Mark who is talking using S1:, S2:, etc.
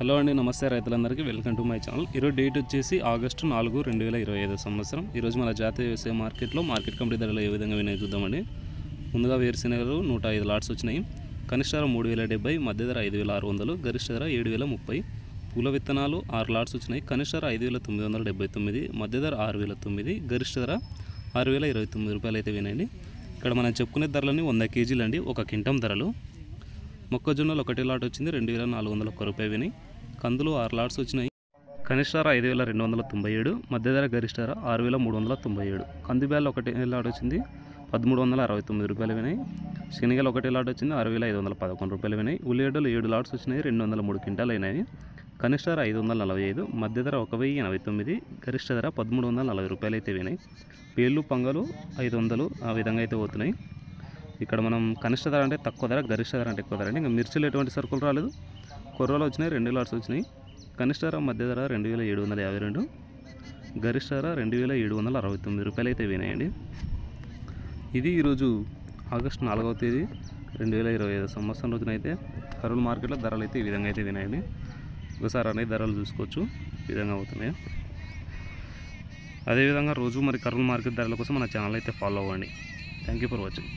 S1: Hello అండి, నమస్తే రైతులందరికీ. Welcome to my channel. ఈరోజు డేట్ వచ్చేసి ఆగస్టు 4, 2025 సంవత్సరం. ఈరోజు మన జాతీయ వ్యవసాయ మార్కెట్లో మార్కెట్ కమిటీ ధరలు ఏ విధంగా వినాయి చూద్దామండి. ముందుగా వేరుశెనగలు 105 లాట్స్ వచ్చినాయి. కనిష్ట ధర 3070, మధ్య ధర 5600, గరిష్ట ధర 7030. పూల విత్తనాలు 6 లాట్స్ వచ్చినాయి. కనిష్ట ధర 5979, మధ్య ధర 6009, గరిష్ట ధర 6029 రూపాయలు అయితే వినాయండి. ఇక్కడ మనం చెప్పుకునే ధరలని 100 కేజీలు అండి, 1 క్వింటం ధరలు. మొక్కజొన్నలు 1 లాట్ వచ్చింది, 2401 రూపాయలు వినాయి. కందులు 6 లాట్స్ వచ్చినాయి. కనిష్ట ధర 5297, మధ్య ధర గరిష్ట ధర 6397. కందిబ్యాలు 1 లాట్ వచ్చింది, 1369 రూపాయలు వినాయి. శనగలు 1 లాట్ వచ్చింది, 6511 రూపాయలు వినాయి. ఉల్లిగడ్డలు 7 లాట్స్ వచ్చినాయి, 203 క్వింటాలు అయినాయి. కనిష్ట ధర 545, మధ్య ధర 1089, గరిష్ట ధర 1340 రూపాయలు అయితే వినాయి. పేర్లు పంగలు 500 ఆ విధంగా అయితే పోతున్నాయి. ఇక్కడ మనం కనిష్ట ధర అంటే తక్కువ ధర, గరిష్ట ధర అంటే ఎక్కువ ధర అండి. ఇంకా మిర్చిలు ఎటువంటి సరుకులు రాలేదు. కొర్రలు వచ్చినాయి, 2 లాట్స్ వచ్చినాయి. కనిష్ట ధర మధ్య ధర 2752, గరిష్ట ధర 2769 రూపాయలు అయితే వినాయండి. ఇది ఈరోజు ఆగస్టు 4వ తేదీ 2025 సంవత్సరం రోజునైతే కర్నూలు మార్కెట్లో ధరలు అయితే ఈ విధంగా అయితే వినాయండి. ఒకసారి అనేది ధరలు చూసుకోవచ్చు ఈ విధంగా అవుతున్నాయి. అదేవిధంగా రోజు మరి కర్నూలు మార్కెట్ ధరల కోసం మన ఛానల్ అయితే ఫాలో అవ్వండి. Thank you for watching.